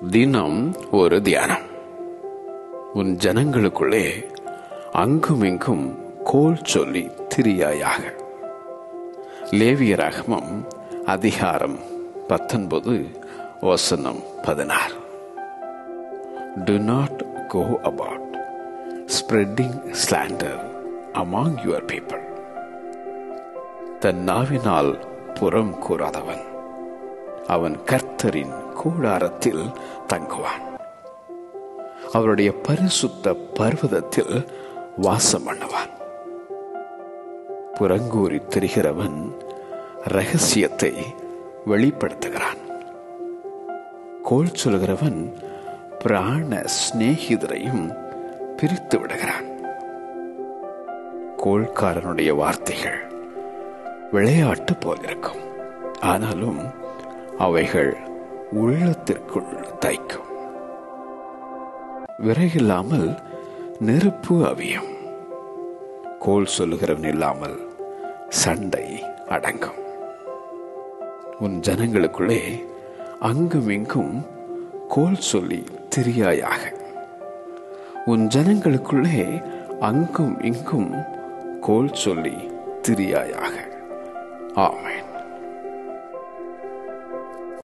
தினம் ஒரு தியானம். உன் ஜனங்களுக்குள்ளே அங்குமிங்கும் கோல் சொல்லி திரியாயாக. லேவியராகமம் அதிகாரம் 19 வசனம் 16. Do not go about spreading slander among your people. தன் நாவினால் புறம் கூறாதவன் அவன் கர்த்தரின் கூடாரத்தில் தங்குவான், அவருடைய பரிசுத்த பர்வதத்தில் வாசம் பண்ணுவான். புறங்கூறி திரிகிறவன் ரகசியத்தை வெளிப்படுத்துகிறான். கோல் சொல்கிறவன் பிராண சிநேகிதரையும் பிரித்து விடுகிறான். கோல்காரனுடைய வார்த்தைகள் விளையாட்டு போல் இருக்கும், ஆனாலும் அவைகள் உள்ளத்திற்குள் தைக்கும். விறகில்லாமல் நெருப்பு அவியும், கோல் சொல்லுகிறவன் இல்லாமல் சண்டை அடங்கும். உன் ஜனங்களுக்குள்ளே அங்குமிங்கும் கோல் சொல்லி திரியாயாக. உன் ஜனங்களுக்குள்ளே அங்கும் இங்கும் கோல் சொல்லி திரியாயாக. ஆமென்.